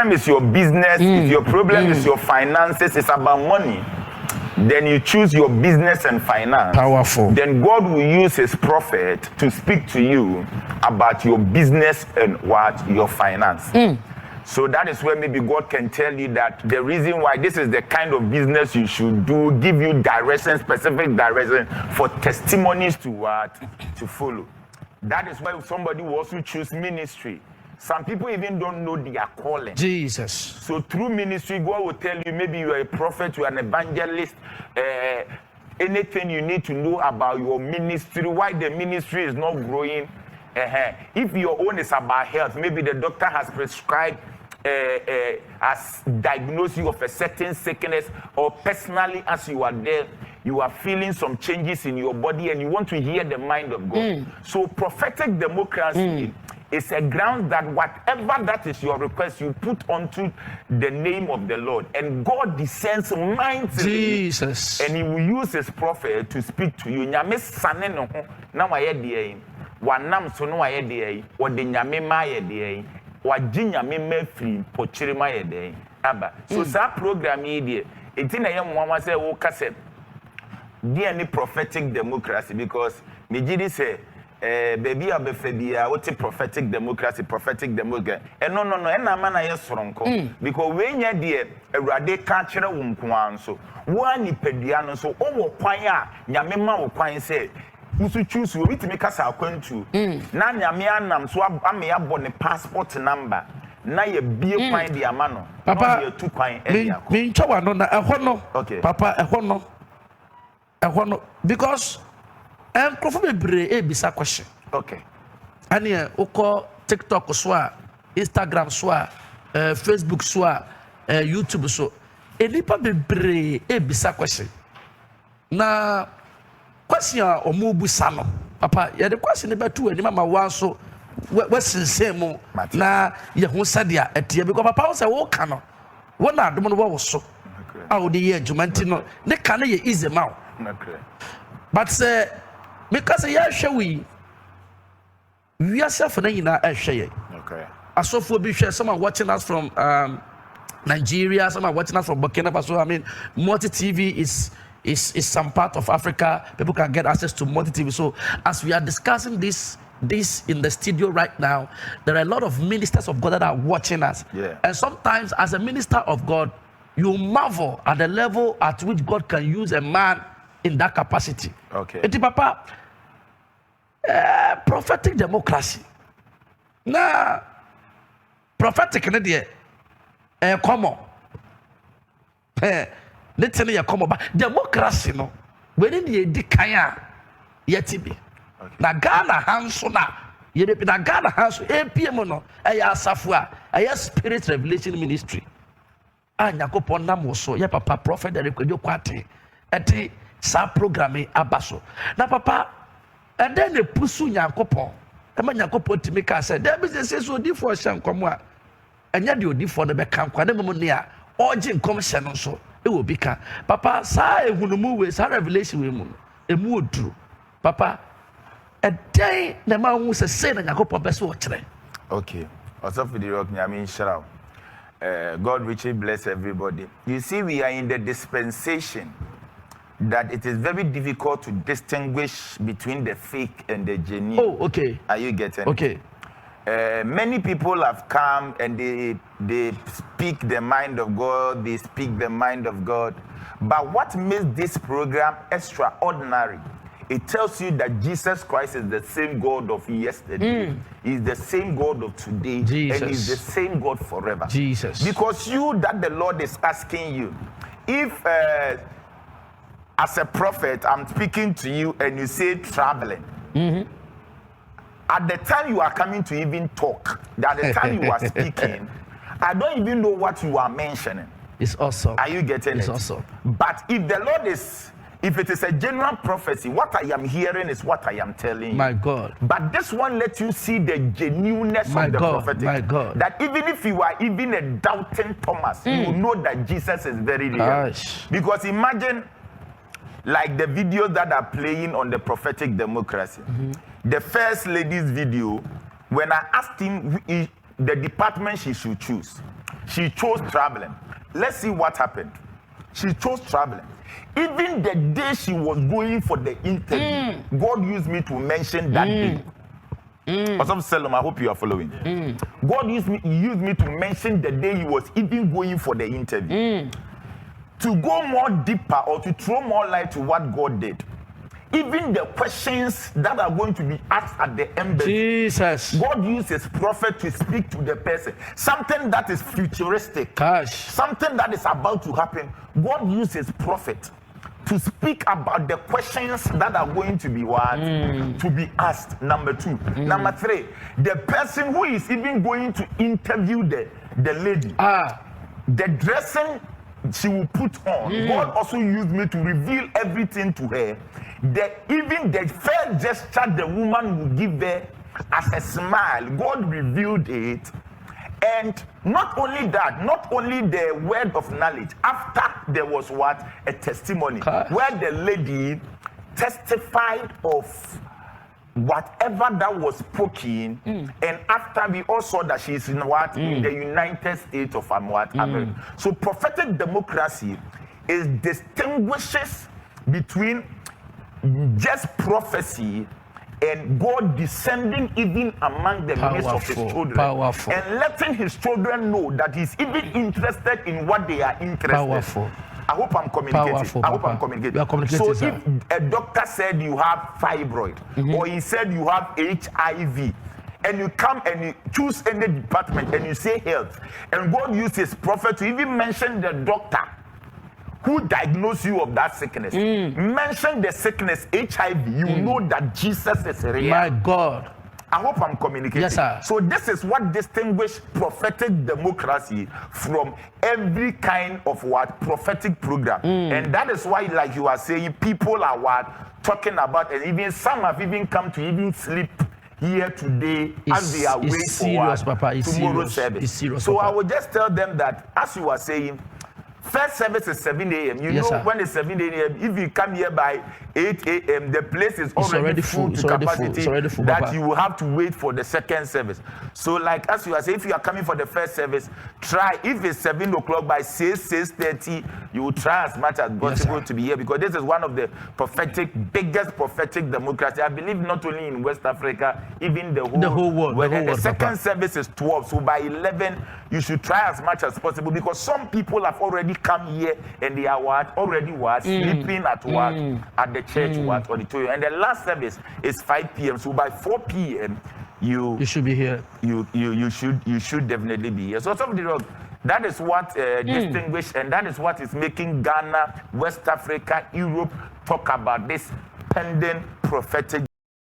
problem is your business, if your problem is your finances, it's about money, then you choose your business and finance. Powerful. Then God will use his prophet to speak to you about your business and what your finance. So that is where maybe God can tell you that the reason why this is the kind of business you should do, give you direction, specific direction for testimonies to what to follow. That is why somebody will also choose ministry. Some people even don't know their calling. Jesus. So through ministry, God will tell you maybe you are a prophet, you are an evangelist, anything you need to know about your ministry, why the ministry is not growing. If your own is about health, maybe the doctor has prescribed as diagnosed you of a certain sickness, or personally as you are there, you are feeling some changes in your body and you want to hear the mind of God. So prophetic democracy is a ground that whatever that is your request, you put onto the name of the Lord, and God descends mightily. Jesus. And he will use his prophet to speak to you. Nyame sane no ho na waye de wanam so no waye de wo de nyame ma ye de waji nyame ma firi pochiri ma ye de aba. So that program here de enti na ye mwa say wo kase de any prophetic democracy, because me gidi say baby abefebia what prophetic democracy and no and na man na ye soronko because when ye de awurade ka kire wo nkoan so wo anipadua no so wo kwan a nyame ma wo kwan say musu choose we bitimi kasa akwantu na nyame anam so ame ya bo ne passport number na ye bie kwan de ama no papa ye tu kwan me ntwa no na ehɔ no papa ehɔ no because microphone bebre ebisa question. Okay. Ane uko TikTok so a, Instagram so a, Facebook so a, YouTube so. Enipa bebre ebisa question. Na question a omo busa no. Papa, ya de question ne betu ani mama wan so we sense mo na ye ho sadia etie because papa wo say wo ka no. Wo na adom no wo so. A wo de ye adwumanti no. Ne ka na ye easy ma. Okay. But say because we are suffering in our share. Okay. I saw for be share someone watching us from Nigeria, someone watching us from Burkina Faso. I mean, multi TV is some part of Africa. People can get access to multi TV. So as we are discussing this in the studio right now, there are a lot of ministers of God that are watching us. Yeah. And sometimes as a minister of God, you marvel at the level at which God can use a man in that capacity. Okay. Eti papa, prophetic democracy. Na prophetic ne de common. Let's say you common, but democracy no. When you di kaya yeti bi. Na Ghana hanso na yede na Ghana hanso APM no eya asafo a eya spirit revelation ministry. Nyakopon nam wo so ye papa prophet de rekwadwo kwate. Eti sa programme abaso. Na papa and then they pursue Nyakopon. Ema Nyakopon timi ka say there business so di for hyankomo a enya de odi for no be kan kwa na memo ne a oje nkom hye no so e wo bi ka papa sa ehunumu we sa revelation we mu emu oduru papa a day na ma hu say na Nyakopon be so o kire. Okay, also for the rock nyame nhyira. God richly bless everybody. You see, we are in the dispensation that it is very difficult to distinguish between the fake and the genuine. Oh, okay. Are you getting okay. Many people have come and they speak the mind of God, they speak the mind of God. But what makes this program extraordinary? It tells you that Jesus Christ is the same God of yesterday. He's the same God of today. Jesus. And he's the same God forever. Jesus. Because you that the Lord is asking you, if as a prophet, I'm speaking to you and you say traveling. At the time you are coming to even talk, at the time you are speaking, I don't even know what you are mentioning. It's awesome. Are you getting it's it? It's awesome. But if it is a general prophecy, what I am hearing is what I am telling you. My God. But this one lets you see the genuineness of the prophetic. My God. That even if you are even a doubting Thomas, you will know that Jesus is very real. Gosh. Because imagine, like the videos that are playing on the prophetic democracy. The first lady's video, when I asked him the department she should choose, she chose traveling. Let's see what happened. She chose traveling. Even the day she was going for the interview, God used me to mention that day. I hope you are following. God used me to mention the day he was even going for the interview. To go more deeper or to throw more light to what God did. Even the questions that are going to be asked at the embassy, Jesus. God used his prophet to speak to the person. Something that is futuristic, something that is about to happen. God used his prophet to speak about the questions that are going to be to be asked. Number 2. Number 3, the person who is even going to interview the lady, the dressing she will put on. God also used me to reveal everything to her. Even the first gesture the woman will give her as a smile, God revealed it. And not only that, not only the word of knowledge, after there was a testimony where the lady testified of whatever that was spoken, and after we all saw that she's in in the United States of America. So prophetic democracy distinguishes between just prophecy and God descending even among the midst of his children and letting his children know that he's even interested in what they are interested in. I hope I'm communicating. I hope I'm communicating. So if a doctor said you have fibroid or he said you have HIV, and you come and you choose any department and you say health, and God used his prophet to even mention the doctor who diagnosed you of that sickness, mention the sickness HIV, you know that Jesus is real. My God. I hope I'm communicating. Yes, sir. So this is what distinguishes prophetic democracy from every kind of prophetic program. And that is why, like you are saying, people are talking about, and even some have even come to even sleep here today as they are waiting for tomorrow's service. So I will just tell them that, as you are saying, first service is 7 a.m. You know, when it's 7 a.m., if you come here by 8 a.m., the place is already full to capacity that you will have to wait for the second service. So like as you are saying, if you are coming for the first service, try. If it's 7 o'clock by 6:30, you will try as much as possible to be here, because this is one of the biggest prophetic democracy. I believe not only in West Africa, even the whole world. The second service is 12, so by 11, you should try as much as possible, because some people have already come here and they are already sleeping at at the church auditorium, and the last service is 5 p.m. So by 4 p.m. you should be here. You should definitely be here. So that is what distinguishes, and that is what is making Ghana, West Africa, Europe talk about this pending prophetic